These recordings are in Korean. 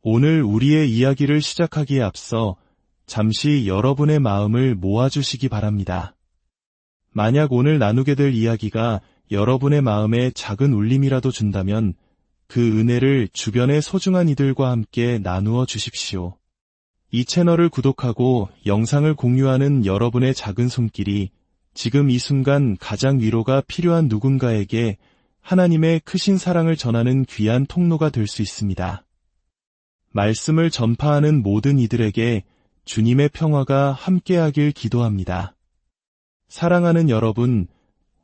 오늘 우리의 이야기를 시작하기에 앞서 잠시 여러분의 마음을 모아주시기 바랍니다. 만약 오늘 나누게 될 이야기가 여러분의 마음에 작은 울림이라도 준다면 그 은혜를 주변의 소중한 이들과 함께 나누어 주십시오. 이 채널을 구독하고 영상을 공유하는 여러분의 작은 손길이 지금 이 순간 가장 위로가 필요한 누군가에게 하나님의 크신 사랑을 전하는 귀한 통로가 될 수 있습니다. 말씀을 전파하는 모든 이들에게 주님의 평화가 함께하길 기도합니다. 사랑하는 여러분,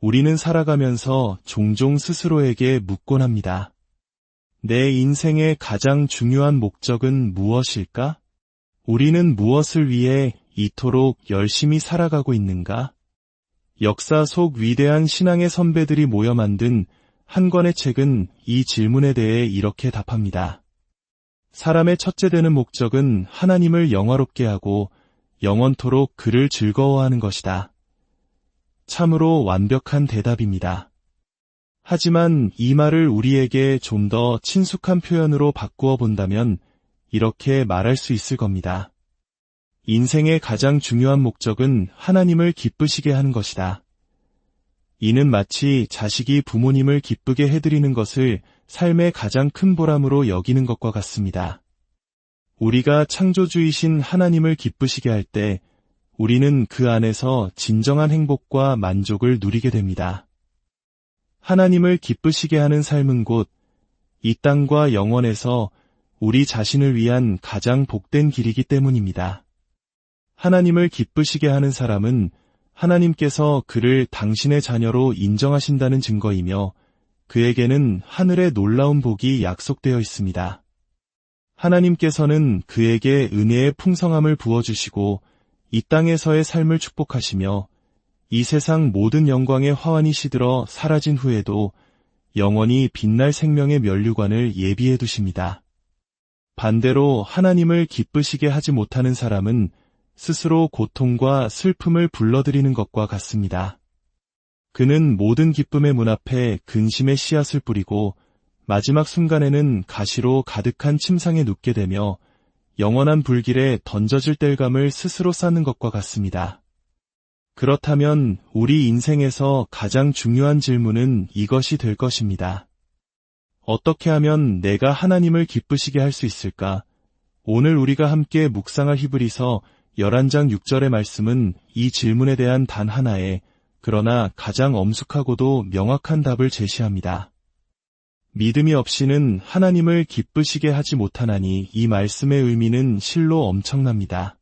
우리는 살아가면서 종종 스스로에게 묻곤 합니다. 내 인생의 가장 중요한 목적은 무엇일까? 우리는 무엇을 위해 이토록 열심히 살아가고 있는가? 역사 속 위대한 신앙의 선배들이 모여 만든 한 권의 책은 이 질문에 대해 이렇게 답합니다. 사람의 첫째 되는 목적은 하나님을 영화롭게 하고 영원토록 그를 즐거워하는 것이다. 참으로 완벽한 대답입니다. 하지만 이 말을 우리에게 좀 더 친숙한 표현으로 바꾸어 본다면 이렇게 말할 수 있을 겁니다. 인생의 가장 중요한 목적은 하나님을 기쁘시게 하는 것이다. 이는 마치 자식이 부모님을 기쁘게 해드리는 것을 삶의 가장 큰 보람으로 여기는 것과 같습니다. 우리가 창조주이신 하나님을 기쁘시게 할 때 우리는 그 안에서 진정한 행복과 만족을 누리게 됩니다. 하나님을 기쁘시게 하는 삶은 곧 이 땅과 영원에서 우리 자신을 위한 가장 복된 길이기 때문입니다. 하나님을 기쁘시게 하는 사람은 하나님께서 그를 당신의 자녀로 인정하신다는 증거이며 그에게는 하늘의 놀라운 복이 약속되어 있습니다. 하나님께서는 그에게 은혜의 풍성함을 부어주시고 이 땅에서의 삶을 축복하시며 이 세상 모든 영광의 화환이 시들어 사라진 후에도 영원히 빛날 생명의 면류관을 예비해 두십니다. 반대로 하나님을 기쁘시게 하지 못하는 사람은 스스로 고통과 슬픔을 불러들이는 것과 같습니다. 그는 모든 기쁨의 문 앞에 근심의 씨앗을 뿌리고 마지막 순간에는 가시로 가득한 침상에 눕게 되며 영원한 불길에 던져질 땔감을 스스로 쌓는 것과 같습니다. 그렇다면 우리 인생에서 가장 중요한 질문은 이것이 될 것입니다. 어떻게 하면 내가 하나님을 기쁘시게 할 수 있을까? 오늘 우리가 함께 묵상할 히브리서 11장 6절의 말씀은 이 질문에 대한 단 하나의 그러나 가장 엄숙하고도 명확한 답을 제시합니다. 믿음이 없이는 하나님을 기쁘시게 하지 못하나니 이 말씀의 의미는 실로 엄청납니다.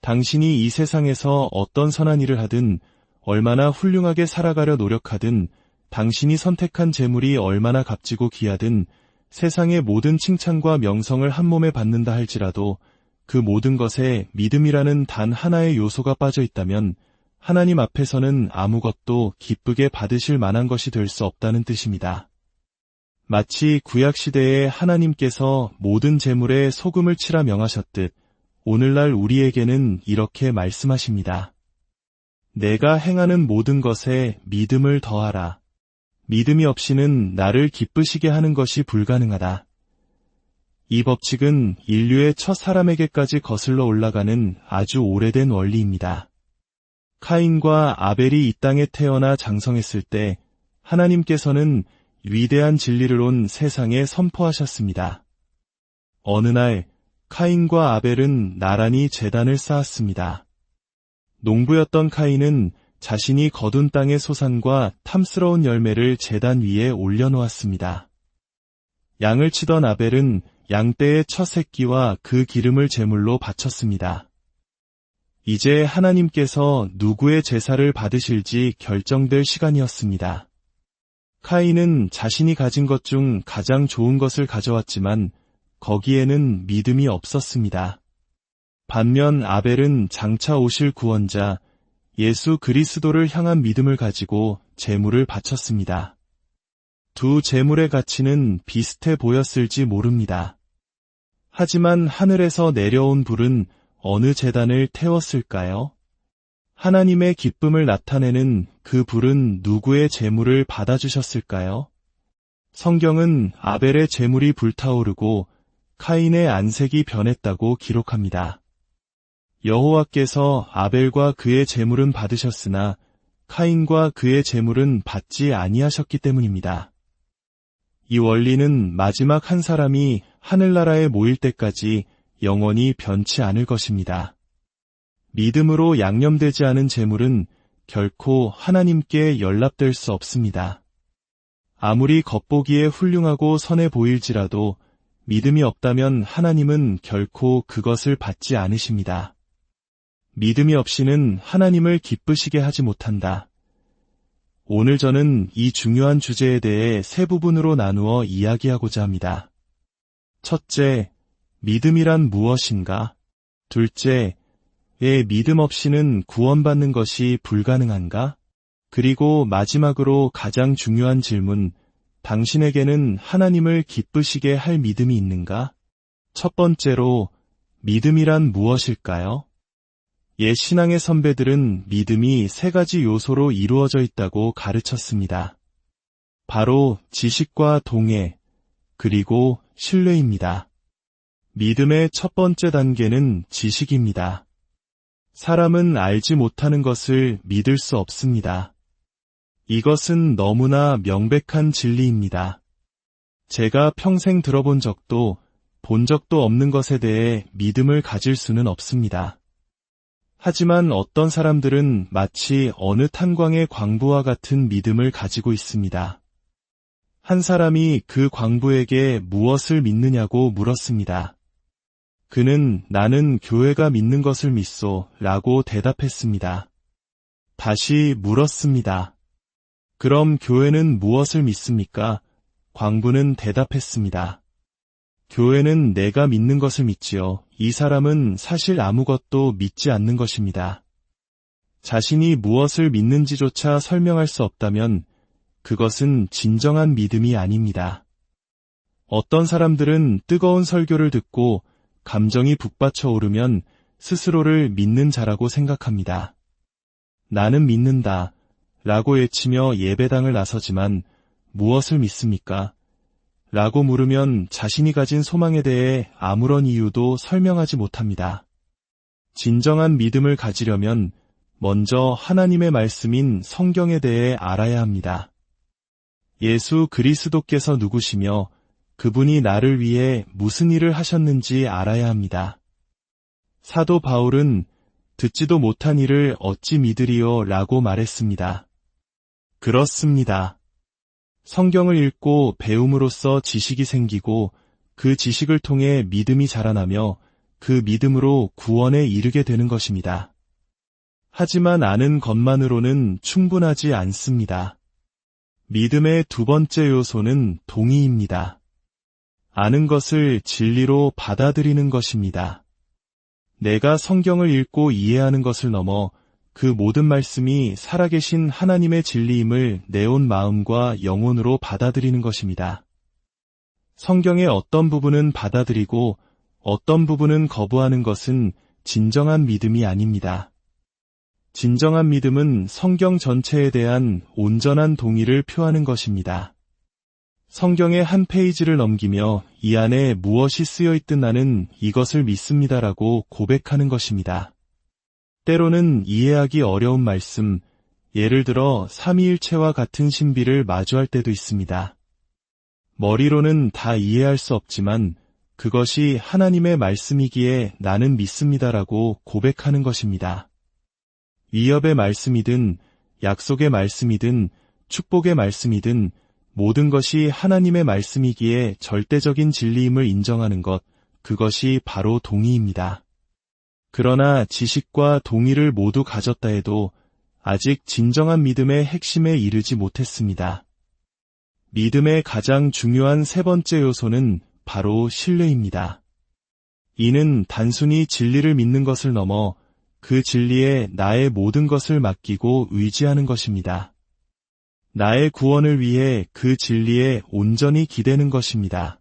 당신이 이 세상에서 어떤 선한 일을 하든 얼마나 훌륭하게 살아가려 노력하든 당신이 선택한 재물이 얼마나 값지고 귀하든 세상의 모든 칭찬과 명성을 한 몸에 받는다 할지라도 그 모든 것에 믿음이라는 단 하나의 요소가 빠져 있다면 하나님 앞에서는 아무것도 기쁘게 받으실 만한 것이 될 수 없다는 뜻입니다. 마치 구약시대에 하나님께서 모든 재물에 소금을 치라 명하셨듯 오늘날 우리에게는 이렇게 말씀하십니다. 내가 행하는 모든 것에 믿음을 더하라. 믿음이 없이는 나를 기쁘시게 하는 것이 불가능하다. 이 법칙은 인류의 첫 사람에게까지 거슬러 올라가는 아주 오래된 원리입니다. 카인과 아벨이 이 땅에 태어나 장성했을 때 하나님께서는 위대한 진리를 온 세상에 선포하셨습니다. 어느 날 카인과 아벨은 나란히 제단을 쌓았습니다. 농부였던 카인은 자신이 거둔 땅의 소산과 탐스러운 열매를 제단 위에 올려놓았습니다. 양을 치던 아벨은 양떼의 첫 새끼와 그 기름을 제물로 바쳤습니다. 이제 하나님께서 누구의 제사를 받으실지 결정될 시간이었습니다. 카인은 자신이 가진 것 중 가장 좋은 것을 가져왔지만 거기에는 믿음이 없었습니다. 반면 아벨은 장차 오실 구원자 예수 그리스도를 향한 믿음을 가지고 제물을 바쳤습니다. 두 제물의 가치는 비슷해 보였을지 모릅니다. 하지만 하늘에서 내려온 불은 어느 제단을 태웠을까요? 하나님의 기쁨을 나타내는 그 불은 누구의 제물을 받아주셨을까요? 성경은 아벨의 제물이 불타오르고 카인의 안색이 변했다고 기록합니다. 여호와께서 아벨과 그의 제물은 받으셨으나 카인과 그의 제물은 받지 아니하셨기 때문입니다. 이 원리는 마지막 한 사람이 하늘나라에 모일 때까지 영원히 변치 않을 것입니다. 믿음으로 양념되지 않은 제물은 결코 하나님께 연락될 수 없습니다. 아무리 겉보기에 훌륭하고 선해 보일지라도 믿음이 없다면 하나님은 결코 그것을 받지 않으십니다. 믿음이 없이는 하나님을 기쁘시게 하지 못한다. 오늘 저는 이 중요한 주제에 대해 세 부분으로 나누어 이야기하고자 합니다. 첫째, 믿음이란 무엇인가? 둘째, 왜 믿음 없이는 구원받는 것이 불가능한가? 그리고 마지막으로 가장 중요한 질문, 당신에게는 하나님을 기쁘시게 할 믿음이 있는가? 첫 번째로, 믿음이란 무엇일까요? 옛 신앙의 선배들은 믿음이 세 가지 요소로 이루어져 있다고 가르쳤습니다. 바로 지식과 동의, 그리고 신뢰입니다. 믿음의 첫 번째 단계는 지식입니다. 사람은 알지 못하는 것을 믿을 수 없습니다. 이것은 너무나 명백한 진리입니다. 제가 평생 들어본 적도 본 적도 없는 것에 대해 믿음을 가질 수는 없습니다. 하지만 어떤 사람들은 마치 어느 탄광의 광부와 같은 믿음을 가지고 있습니다. 한 사람이 그 광부에게 무엇을 믿느냐고 물었습니다. 그는 나는 교회가 믿는 것을 믿소 라고 대답했습니다. 다시 물었습니다. 그럼 교회는 무엇을 믿습니까? 광부는 대답했습니다. 교회는 내가 믿는 것을 믿지요. 이 사람은 사실 아무것도 믿지 않는 것입니다. 자신이 무엇을 믿는지조차 설명할 수 없다면 그것은 진정한 믿음이 아닙니다. 어떤 사람들은 뜨거운 설교를 듣고 감정이 북받쳐 오르면 스스로를 믿는 자라고 생각합니다. 나는 믿는다 라고 외치며 예배당을 나서지만 무엇을 믿습니까? 라고 물으면 자신이 가진 소망에 대해 아무런 이유도 설명하지 못합니다. 진정한 믿음을 가지려면 먼저 하나님의 말씀인 성경에 대해 알아야 합니다. 예수 그리스도께서 누구시며 그분이 나를 위해 무슨 일을 하셨는지 알아야 합니다. 사도 바울은 듣지도 못한 일을 어찌 믿으리요 라고 말했습니다. 그렇습니다. 성경을 읽고 배움으로써 지식이 생기고 그 지식을 통해 믿음이 자라나며 그 믿음으로 구원에 이르게 되는 것입니다. 하지만 아는 것만으로는 충분하지 않습니다. 믿음의 두 번째 요소는 동의입니다. 아는 것을 진리로 받아들이는 것입니다. 내가 성경을 읽고 이해하는 것을 넘어 그 모든 말씀이 살아계신 하나님의 진리임을 내 온 마음과 영혼으로 받아들이는 것입니다. 성경의 어떤 부분은 받아들이고 어떤 부분은 거부하는 것은 진정한 믿음이 아닙니다. 진정한 믿음은 성경 전체에 대한 온전한 동의를 표하는 것입니다. 성경의 한 페이지를 넘기며 이 안에 무엇이 쓰여 있든 나는 이것을 믿습니다라고 고백하는 것입니다. 때로는 이해하기 어려운 말씀, 예를 들어 삼위일체와 같은 신비를 마주할 때도 있습니다. 머리로는 다 이해할 수 없지만 그것이 하나님의 말씀이기에 나는 믿습니다라고 고백하는 것입니다. 위협의 말씀이든 약속의 말씀이든 축복의 말씀이든 모든 것이 하나님의 말씀이기에 절대적인 진리임을 인정하는 것, 그것이 바로 동의입니다. 그러나 지식과 동의를 모두 가졌다 해도 아직 진정한 믿음의 핵심에 이르지 못했습니다. 믿음의 가장 중요한 세 번째 요소는 바로 신뢰입니다. 이는 단순히 진리를 믿는 것을 넘어 그 진리에 나의 모든 것을 맡기고 의지하는 것입니다. 나의 구원을 위해 그 진리에 온전히 기대는 것입니다.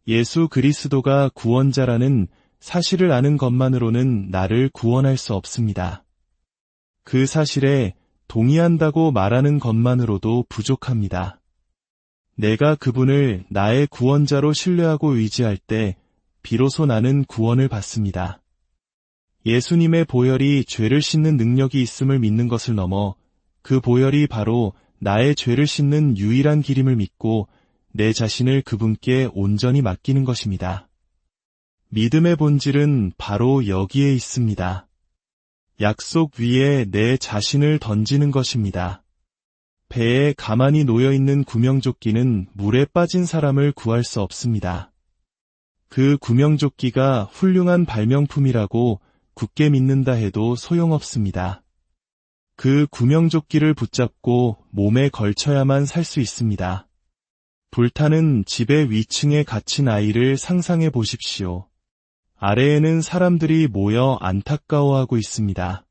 예수 그리스도가 구원자라는 사실을 아는 것만으로는 나를 구원할 수 없습니다. 그 사실에 동의한다고 말하는 것만으로도 부족합니다. 내가 그분을 나의 구원자로 신뢰하고 의지할 때 비로소 나는 구원을 받습니다. 예수님의 보혈이 죄를 씻는 능력이 있음을 믿는 것을 넘어 그 보혈이 바로 나의 죄를 씻는 유일한 길임을 믿고 내 자신을 그분께 온전히 맡기는 것입니다. 믿음의 본질은 바로 여기에 있습니다. 약속 위에 내 자신을 던지는 것입니다. 배에 가만히 놓여있는 구명조끼는 물에 빠진 사람을 구할 수 없습니다. 그 구명조끼가 훌륭한 발명품이라고 굳게 믿는다 해도 소용없습니다. 그 구명조끼를 붙잡고 몸에 걸쳐야만 살 수 있습니다. 불타는 집의 위층에 갇힌 아이를 상상해 보십시오. 아래에는 사람들이 모여 안타까워하고 있습니다.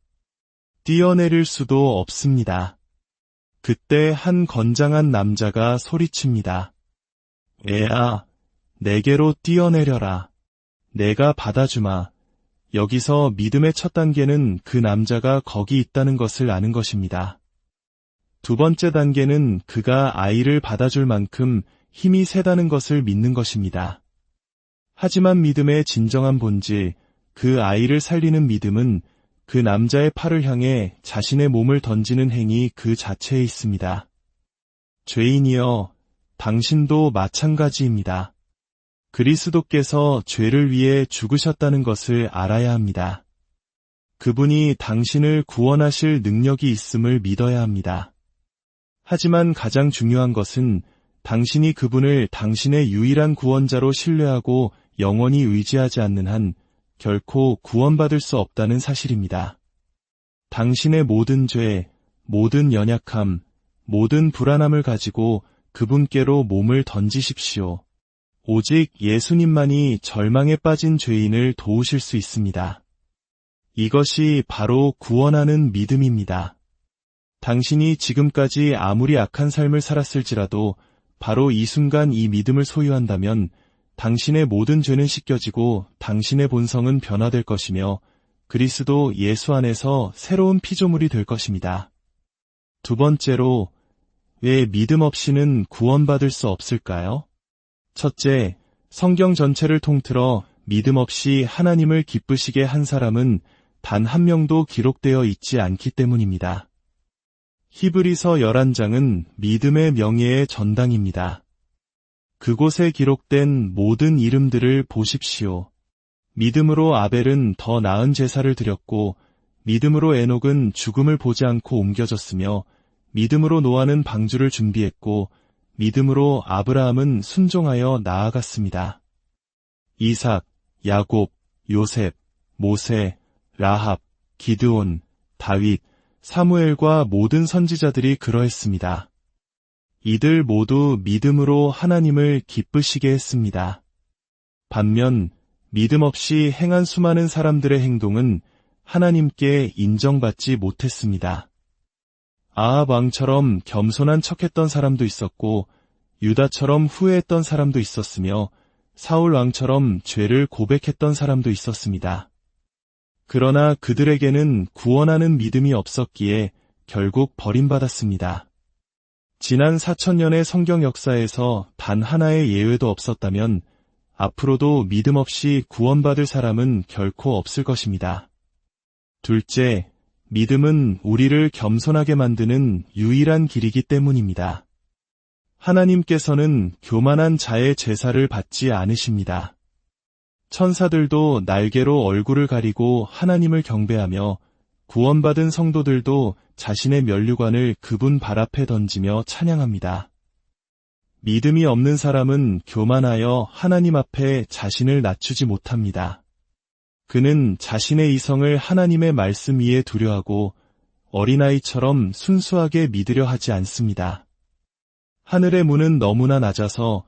뛰어내릴 수도 없습니다. 그때 한 건장한 남자가 소리칩니다. 애아, 내게로 뛰어내려라. 내가 받아주마. 여기서 믿음의 첫 단계는 그 남자가 거기 있다는 것을 아는 것입니다. 두 번째 단계는 그가 아이를 받아줄 만큼 힘이 세다는 것을 믿는 것입니다. 하지만 믿음의 진정한 본질, 그 아이를 살리는 믿음은 그 남자의 팔을 향해 자신의 몸을 던지는 행위 그 자체에 있습니다. 죄인이여, 당신도 마찬가지입니다. 그리스도께서 죄를 위해 죽으셨다는 것을 알아야 합니다. 그분이 당신을 구원하실 능력이 있음을 믿어야 합니다. 하지만 가장 중요한 것은 당신이 그분을 당신의 유일한 구원자로 신뢰하고 영원히 의지하지 않는 한 결코 구원받을 수 없다는 사실입니다. 당신의 모든 죄, 모든 연약함, 모든 불안함을 가지고 그분께로 몸을 던지십시오. 오직 예수님만이 절망에 빠진 죄인을 도우실 수 있습니다. 이것이 바로 구원하는 믿음입니다. 당신이 지금까지 아무리 악한 삶을 살았을지라도 바로 이 순간 이 믿음을 소유한다면 당신의 모든 죄는 씻겨지고 당신의 본성은 변화될 것이며 그리스도 예수 안에서 새로운 피조물이 될 것입니다. 두 번째로, 왜 믿음 없이는 구원받을 수 없을까요? 첫째, 성경 전체를 통틀어 믿음 없이 하나님을 기쁘시게 한 사람은 단 한 명도 기록되어 있지 않기 때문입니다. 히브리서 11장은 믿음의 명예의 전당입니다. 그곳에 기록된 모든 이름들을 보십시오. 믿음으로 아벨은 더 나은 제사를 드렸고, 믿음으로 에녹은 죽음을 보지 않고 옮겨졌으며, 믿음으로 노아는 방주를 준비했고, 믿음으로 아브라함은 순종하여 나아갔습니다. 이삭, 야곱, 요셉, 모세, 라합, 기드온, 다윗, 사무엘과 모든 선지자들이 그러했습니다. 이들 모두 믿음으로 하나님을 기쁘시게 했습니다. 반면 믿음 없이 행한 수많은 사람들의 행동은 하나님께 인정받지 못했습니다. 아합 왕처럼 겸손한 척했던 사람도 있었고 유다처럼 후회했던 사람도 있었으며 사울 왕처럼 죄를 고백했던 사람도 있었습니다. 그러나 그들에게는 구원하는 믿음이 없었기에 결국 버림받았습니다. 지난 4000년의 성경 역사에서 단 하나의 예외도 없었다면 앞으로도 믿음 없이 구원받을 사람은 결코 없을 것입니다. 둘째, 믿음은 우리를 겸손하게 만드는 유일한 길이기 때문입니다. 하나님께서는 교만한 자의 제사를 받지 않으십니다. 천사들도 날개로 얼굴을 가리고 하나님을 경배하며 구원받은 성도들도 자신의 면류관을 그분 발 앞에 던지며 찬양합니다. 믿음이 없는 사람은 교만하여 하나님 앞에 자신을 낮추지 못합니다. 그는 자신의 이성을 하나님의 말씀 위에 두려하고 어린아이처럼 순수하게 믿으려 하지 않습니다. 하늘의 문은 너무나 낮아서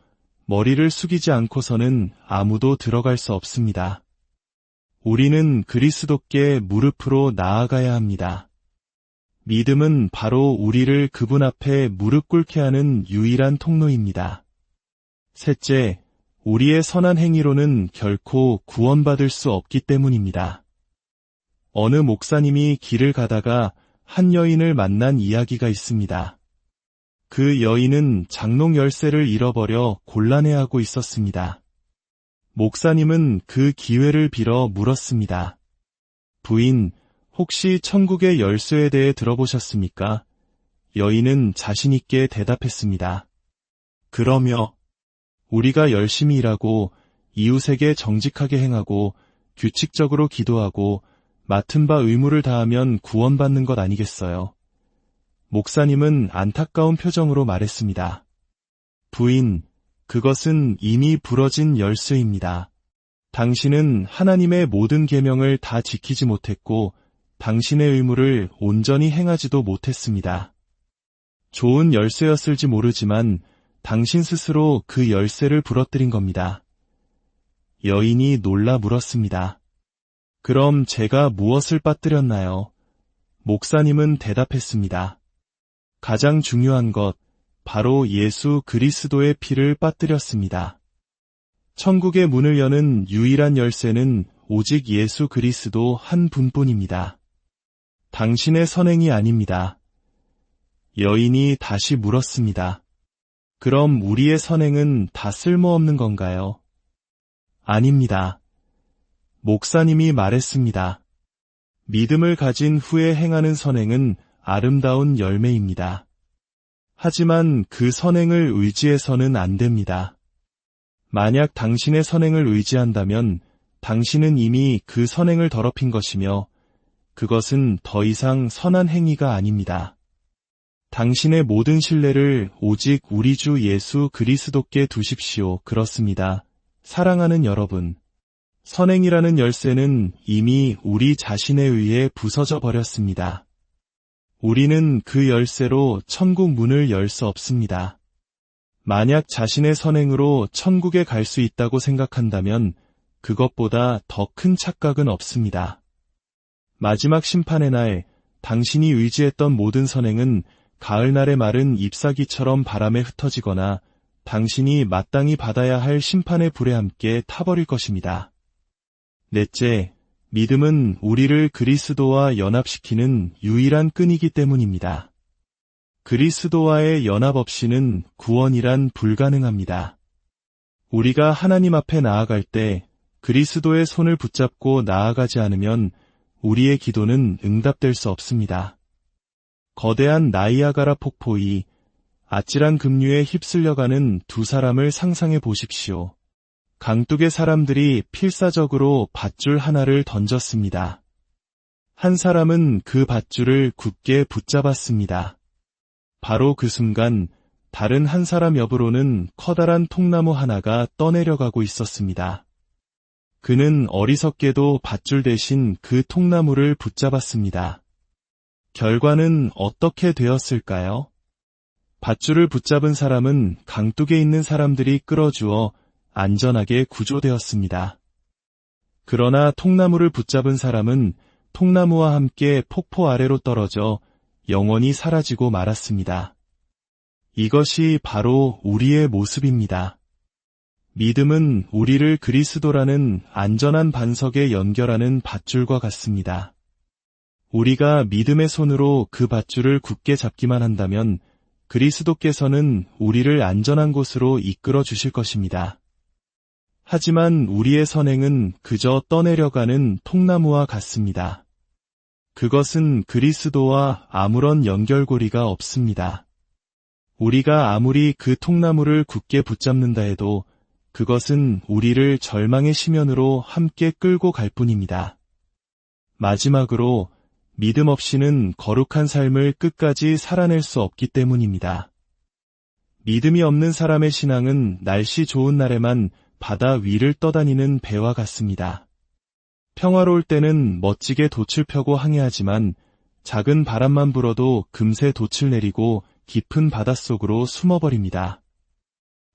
머리를 숙이지 않고서는 아무도 들어갈 수 없습니다. 우리는 그리스도께 무릎으로 나아가야 합니다. 믿음은 바로 우리를 그분 앞에 무릎 꿇게 하는 유일한 통로입니다. 셋째, 우리의 선한 행위로는 결코 구원받을 수 없기 때문입니다. 어느 목사님이 길을 가다가 한 여인을 만난 이야기가 있습니다. 그 여인은 장롱 열쇠를 잃어버려 곤란해하고 있었습니다. 목사님은 그 기회를 빌어 물었습니다. 부인, 혹시 천국의 열쇠에 대해 들어보셨습니까? 여인은 자신있게 대답했습니다. 그러며 우리가 열심히 일하고 이웃에게 정직하게 행하고 규칙적으로 기도하고 맡은 바 의무를 다하면 구원받는 것 아니겠어요? 목사님은 안타까운 표정으로 말했습니다. 부인, 그것은 이미 부러진 열쇠입니다. 당신은 하나님의 모든 계명을 다 지키지 못했고 당신의 의무를 온전히 행하지도 못했습니다. 좋은 열쇠였을지 모르지만 당신 스스로 그 열쇠를 부러뜨린 겁니다. 여인이 놀라 물었습니다. 그럼 제가 무엇을 빠뜨렸나요? 목사님은 대답했습니다. 가장 중요한 것, 바로 예수 그리스도의 피를 빠뜨렸습니다. 천국의 문을 여는 유일한 열쇠는 오직 예수 그리스도 한 분뿐입니다. 당신의 선행이 아닙니다. 여인이 다시 물었습니다. 그럼 우리의 선행은 다 쓸모없는 건가요? 아닙니다. 목사님이 말했습니다. 믿음을 가진 후에 행하는 선행은 아름다운 열매입니다. 하지만 그 선행을 의지해서는 안 됩니다. 만약 당신의 선행을 의지한다면 당신은 이미 그 선행을 더럽힌 것이며 그것은 더 이상 선한 행위가 아닙니다. 당신의 모든 신뢰를 오직 우리 주 예수 그리스도께 두십시오. 그렇습니다. 사랑하는 여러분, 선행이라는 열쇠는 이미 우리 자신에 의해 부서져 버렸습니다. 우리는 그 열쇠로 천국 문을 열 수 없습니다. 만약 자신의 선행으로 천국에 갈 수 있다고 생각한다면 그것보다 더 큰 착각은 없습니다. 마지막 심판의 날, 당신이 의지했던 모든 선행은 가을날에 마른 잎사귀처럼 바람에 흩어지거나 당신이 마땅히 받아야 할 심판의 불에 함께 타버릴 것입니다. 넷째, 믿음은 우리를 그리스도와 연합시키는 유일한 끈이기 때문입니다. 그리스도와의 연합 없이는 구원이란 불가능합니다. 우리가 하나님 앞에 나아갈 때 그리스도의 손을 붙잡고 나아가지 않으면 우리의 기도는 응답될 수 없습니다. 거대한 나이아가라 폭포이 아찔한 급류에 휩쓸려가는 두 사람을 상상해 보십시오. 강둑의 사람들이 필사적으로 밧줄 하나를 던졌습니다. 한 사람은 그 밧줄을 굳게 붙잡았습니다. 바로 그 순간 다른 한 사람 옆으로는 커다란 통나무 하나가 떠내려가고 있었습니다. 그는 어리석게도 밧줄 대신 그 통나무를 붙잡았습니다. 결과는 어떻게 되었을까요? 밧줄을 붙잡은 사람은 강둑에 있는 사람들이 끌어주어 안전하게 구조되었습니다. 그러나 통나무를 붙잡은 사람은 통나무와 함께 폭포 아래로 떨어져 영원히 사라지고 말았습니다. 이것이 바로 우리의 모습입니다. 믿음은 우리를 그리스도라는 안전한 반석에 연결하는 밧줄과 같습니다. 우리가 믿음의 손으로 그 밧줄을 굳게 잡기만 한다면 그리스도께서는 우리를 안전한 곳으로 이끌어 주실 것입니다. 하지만 우리의 선행은 그저 떠내려가는 통나무와 같습니다. 그것은 그리스도와 아무런 연결고리가 없습니다. 우리가 아무리 그 통나무를 굳게 붙잡는다 해도 그것은 우리를 절망의 심연으로 함께 끌고 갈 뿐입니다. 마지막으로 믿음 없이는 거룩한 삶을 끝까지 살아낼 수 없기 때문입니다. 믿음이 없는 사람의 신앙은 날씨 좋은 날에만 바다 위를 떠다니는 배와 같습니다. 평화로울 때는 멋지게 돛을 펴고 항해하지만 작은 바람만 불어도 금세 돛을 내리고 깊은 바닷속으로 숨어버립니다.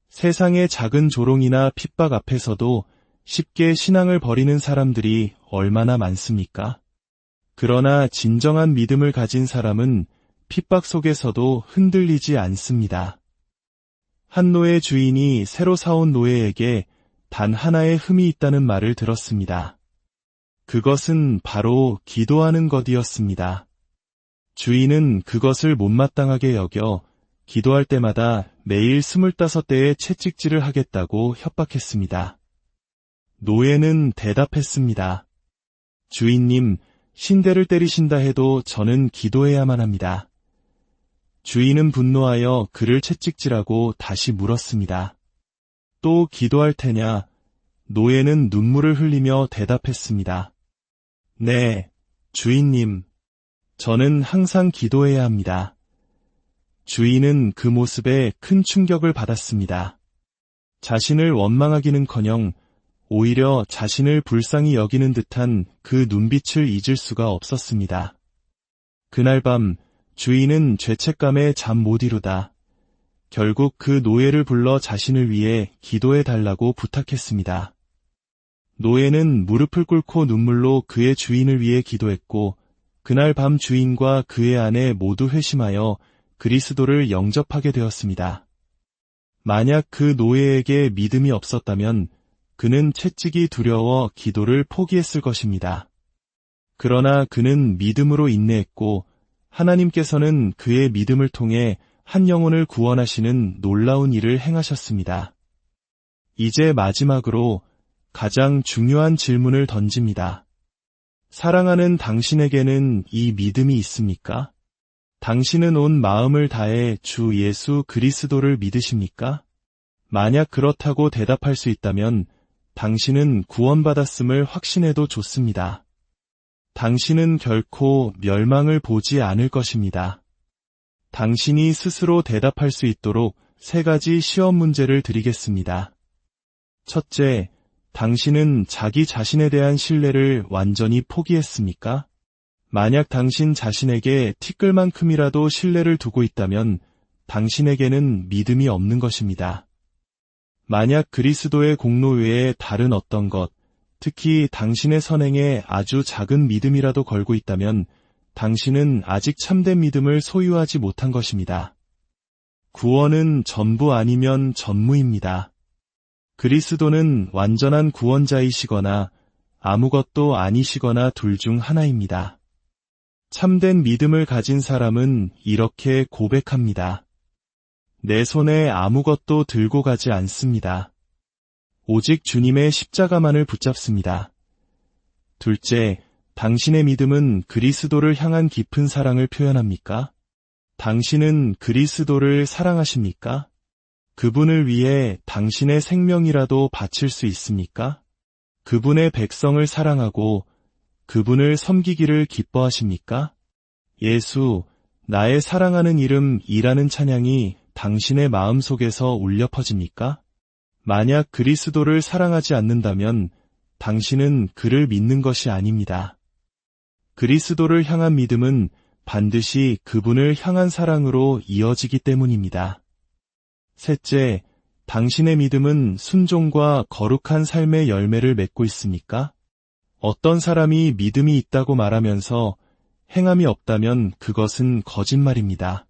세상의 작은 조롱이나 핍박 앞에서도 쉽게 신앙을 버리는 사람들이 얼마나 많습니까? 그러나 진정한 믿음을 가진 사람은 핍박 속에서도 흔들리지 않습니다. 한 노예 주인이 새로 사온 노예에게 단 하나의 흠이 있다는 말을 들었습니다. 그것은 바로 기도하는 것이었습니다. 주인은 그것을 못마땅하게 여겨 기도할 때마다 매일 25대의 채찍질을 하겠다고 협박했습니다. 노예는 대답했습니다. 주인님, 신대를 때리신다 해도 저는 기도해야만 합니다. 주인은 분노하여 그를 채찍질하고 다시 물었습니다. 또 기도할 테냐? 노예는 눈물을 흘리며 대답했습니다. 네, 주인님. 저는 항상 기도해야 합니다. 주인은 그 모습에 큰 충격을 받았습니다. 자신을 원망하기는커녕 오히려 자신을 불쌍히 여기는 듯한 그 눈빛을 잊을 수가 없었습니다. 그날 밤 주인은 죄책감에 잠 못 이루다 결국 그 노예를 불러 자신을 위해 기도해 달라고 부탁했습니다. 노예는 무릎을 꿇고 눈물로 그의 주인을 위해 기도했고 그날 밤 주인과 그의 아내 모두 회심하여 그리스도를 영접하게 되었습니다. 만약 그 노예에게 믿음이 없었다면 그는 채찍이 두려워 기도를 포기했을 것입니다. 그러나 그는 믿음으로 인내했고 하나님께서는 그의 믿음을 통해 한 영혼을 구원하시는 놀라운 일을 행하셨습니다. 이제 마지막으로 가장 중요한 질문을 던집니다. 사랑하는 당신에게는 이 믿음이 있습니까? 당신은 온 마음을 다해 주 예수 그리스도를 믿으십니까? 만약 그렇다고 대답할 수 있다면 당신은 구원받았음을 확신해도 좋습니다. 당신은 결코 멸망을 보지 않을 것입니다. 당신이 스스로 대답할 수 있도록 3가지 시험 문제를 드리겠습니다. 첫째, 당신은 자기 자신에 대한 신뢰를 완전히 포기했습니까? 만약 당신 자신에게 티끌만큼이라도 신뢰를 두고 있다면 당신에게는 믿음이 없는 것입니다. 만약 그리스도의 공로 외에 다른 어떤 것, 특히 당신의 선행에 아주 작은 믿음이라도 걸고 있다면 당신은 아직 참된 믿음을 소유하지 못한 것입니다. 구원은 전부 아니면 전무입니다. 그리스도는 완전한 구원자이시거나 아무것도 아니시거나 둘 중 하나입니다. 참된 믿음을 가진 사람은 이렇게 고백합니다. 내 손에 아무것도 들고 가지 않습니다. 오직 주님의 십자가만을 붙잡습니다. 둘째, 당신의 믿음은 그리스도를 향한 깊은 사랑을 표현합니까? 당신은 그리스도를 사랑하십니까? 그분을 위해 당신의 생명이라도 바칠 수 있습니까? 그분의 백성을 사랑하고 그분을 섬기기를 기뻐하십니까? 예수, 나의 사랑하는 이름이라는 찬양이 당신의 마음속에서 울려 퍼집니까? 만약 그리스도를 사랑하지 않는다면 당신은 그를 믿는 것이 아닙니다. 그리스도를 향한 믿음은 반드시 그분을 향한 사랑으로 이어지기 때문입니다. 셋째, 당신의 믿음은 순종과 거룩한 삶의 열매를 맺고 있습니까? 어떤 사람이 믿음이 있다고 말하면서 행함이 없다면 그것은 거짓말입니다.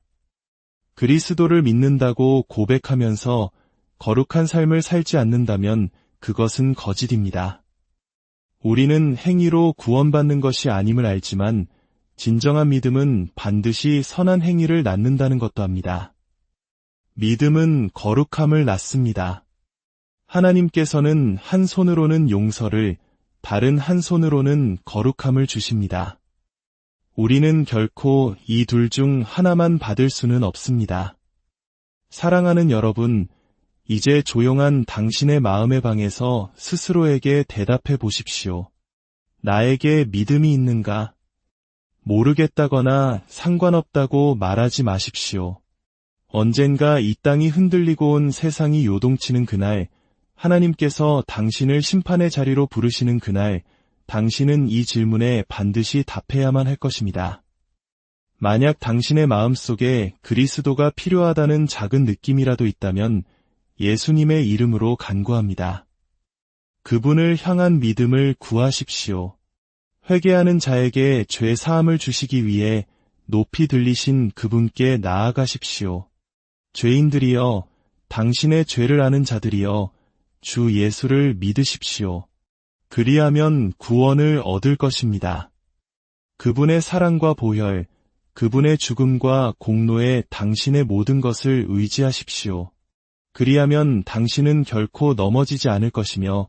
그리스도를 믿는다고 고백하면서 거룩한 삶을 살지 않는다면 그것은 거짓입니다. 우리는 행위로 구원받는 것이 아님을 알지만 진정한 믿음은 반드시 선한 행위를 낳는다는 것도 압니다. 믿음은 거룩함을 낳습니다. 하나님께서는 한 손으로는 용서를, 다른 한 손으로는 거룩함을 주십니다. 우리는 결코 이 둘 중 하나만 받을 수는 없습니다. 사랑하는 여러분, 이제 조용한 당신의 마음의 방에서 스스로에게 대답해 보십시오. 나에게 믿음이 있는가? 모르겠다거나 상관없다고 말하지 마십시오. 언젠가 이 땅이 흔들리고 온 세상이 요동치는 그날, 하나님께서 당신을 심판의 자리로 부르시는 그날, 당신은 이 질문에 반드시 답해야만 할 것입니다. 만약 당신의 마음속에 그리스도가 필요하다는 작은 느낌이라도 있다면 예수님의 이름으로 간구합니다. 그분을 향한 믿음을 구하십시오. 회개하는 자에게 죄 사함을 주시기 위해 높이 들리신 그분께 나아가십시오. 죄인들이여, 당신의 죄를 아는 자들이여, 주 예수를 믿으십시오. 그리하면 구원을 얻을 것입니다. 그분의 사랑과 보혈, 그분의 죽음과 공로에 당신의 모든 것을 의지하십시오. 그리하면 당신은 결코 넘어지지 않을 것이며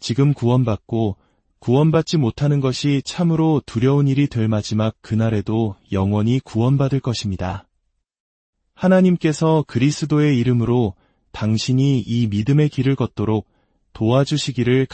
지금 구원받고 구원받지 못하는 것이 참으로 두려운 일이 될 마지막 그날에도 영원히 구원받을 것입니다. 하나님께서 그리스도의 이름으로 당신이 이 믿음의 길을 걷도록 도와주시기를